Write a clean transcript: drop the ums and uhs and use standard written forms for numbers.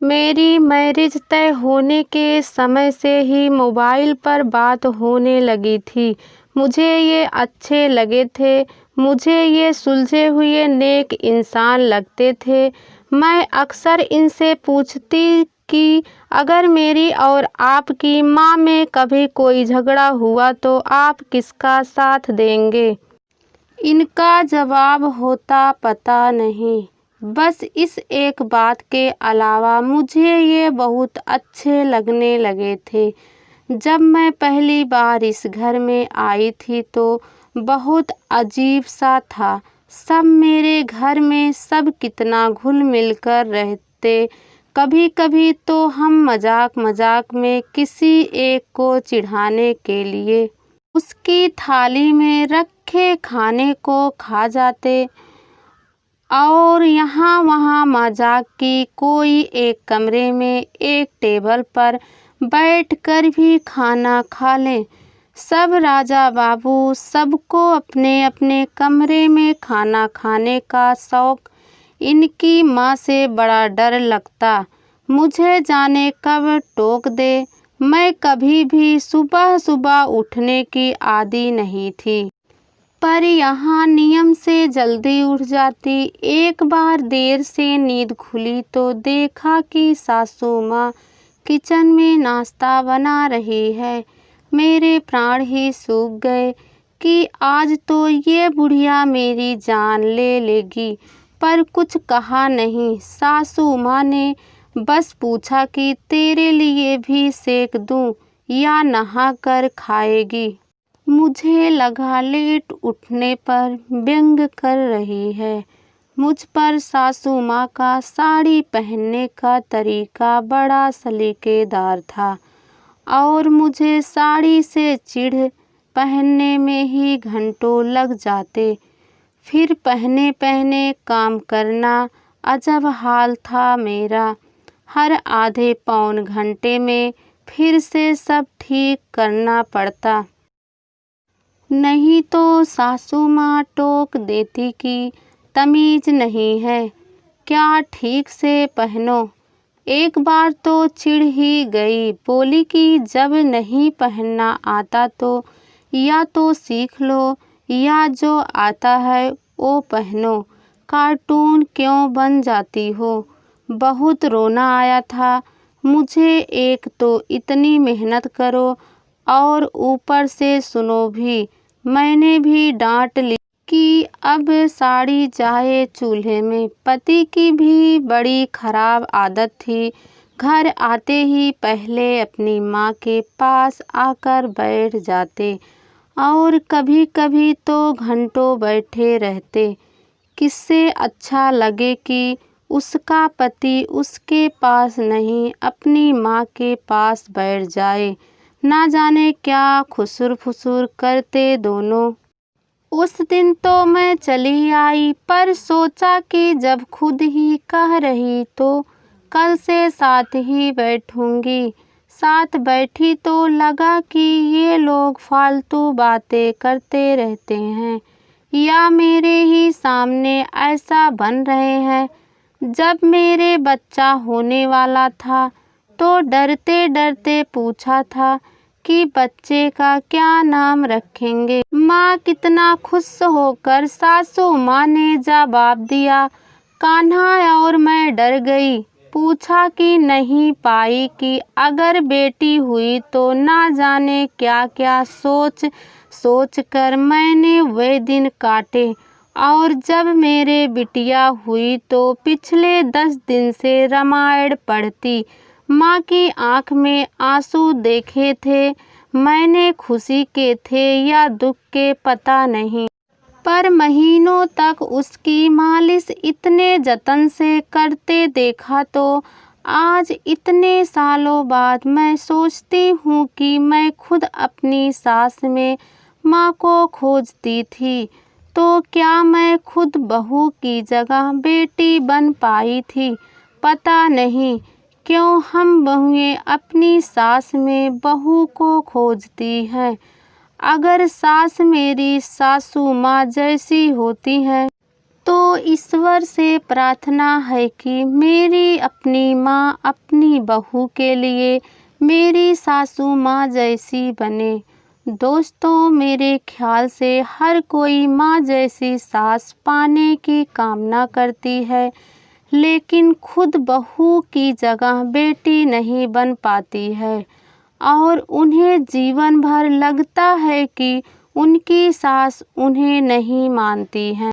मेरी मैरिज तय होने के समय से ही मोबाइल पर बात होने लगी थी। मुझे ये अच्छे लगे थे, मुझे ये सुलझे हुए नेक इंसान लगते थे। मैं अक्सर इनसे पूछती कि अगर मेरी और आपकी माँ में कभी कोई झगड़ा हुआ तो आप किसका साथ देंगे? इनका जवाब होता पता नहीं। बस इस एक बात के अलावा मुझे ये बहुत अच्छे लगने लगे थे। जब मैं पहली बार इस घर में आई थी तो बहुत अजीब सा था। सब मेरे घर में सब कितना घुल मिल कर रहते। कभी कभी तो हम मजाक मजाक में किसी एक को चिढ़ाने के लिए उसकी थाली में रखे खाने को खा जाते और यहाँ वहाँ मजाक की कोई एक कमरे में एक टेबल पर बैठकर भी खाना खा लें। सब राजा बाबू, सबको अपने अपने कमरे में खाना खाने का शौक। इनकी माँ से बड़ा डर लगता, मुझे जाने कब टोक दे। मैं कभी भी सुबह सुबह उठने की आदी नहीं थी, पर यहाँ नियम से जल्दी उठ जाती। एक बार देर से नींद खुली तो देखा कि सासू माँ किचन में नाश्ता बना रही है। मेरे प्राण ही सूख गए कि आज तो ये बुढ़िया मेरी जान ले लेगी, पर कुछ कहा नहीं। सासू माँ ने बस पूछा कि तेरे लिए भी सेक दूं या नहा कर खाएगी। मुझे लगा लेट उठने पर व्यंग कर रही है। मुझ पर सासू माँ का साड़ी पहनने का तरीका बड़ा सलीकेदार था और मुझे साड़ी से चिढ़ पहनने में ही घंटों लग जाते। फिर पहने पहने काम करना अजब हाल था मेरा। हर आधे पौन घंटे में फिर से सब ठीक करना पड़ता, नहीं तो सासू माँ टोक देती कि तमीज नहीं है क्या, ठीक से पहनो। एक बार तो चिढ़ ही गई, बोली कि जब नहीं पहनना आता तो या तो सीख लो या जो आता है वो पहनो, कार्टून क्यों बन जाती हो। बहुत रोना आया था मुझे। एक तो इतनी मेहनत करो और ऊपर से सुनो भी। मैंने भी डांट ली कि अब साड़ी जाए चूल्हे में। पति की भी बड़ी खराब आदत थी, घर आते ही पहले अपनी माँ के पास आकर बैठ जाते और कभी कभी तो घंटों बैठे रहते। किससे अच्छा लगे कि उसका पति उसके पास नहीं अपनी माँ के पास बैठ जाए। ना जाने क्या खुसुर फुसुर करते दोनों। उस दिन तो मैं चली आई, पर सोचा कि जब खुद ही कह रही तो कल से साथ ही बैठूंगी। साथ बैठी तो लगा कि ये लोग फालतू बातें करते रहते हैं या मेरे ही सामने ऐसा बन रहे हैं। जब मेरे बच्चा होने वाला था तो डरते डरते पूछा था कि बच्चे का क्या नाम रखेंगे। माँ कितना खुश होकर सासू माँ ने जवाब दिया कान्हा, और मैं डर गई। पूछा कि नहीं पाई कि अगर बेटी हुई तो ना जाने क्या क्या सोच सोच कर मैंने वे दिन काटे। और जब मेरे बिटिया हुई तो पिछले 10 दिन से रामायण पढ़ती। माँ की आंख में आंसू देखे थे मैंने, खुशी के थे या दुख के पता नहीं, पर महीनों तक उसकी मालिश इतने जतन से करते देखा तो आज इतने सालों बाद मैं सोचती हूँ कि मैं खुद अपनी सास में माँ को खोजती थी तो क्या मैं खुद बहू की जगह बेटी बन पाई थी। पता नहीं क्यों हम बहुएं अपनी सास में बहू को खोजती हैं। अगर सास मेरी सासू माँ जैसी होती है तो ईश्वर से प्रार्थना है कि मेरी अपनी माँ अपनी बहू के लिए मेरी सासू माँ जैसी बने। दोस्तों, मेरे ख्याल से हर कोई माँ जैसी सास पाने की कामना करती है, लेकिन खुद बहू की जगह बेटी नहीं बन पाती है और उन्हें जीवन भर लगता है कि उनकी सास उन्हें नहीं मानती है।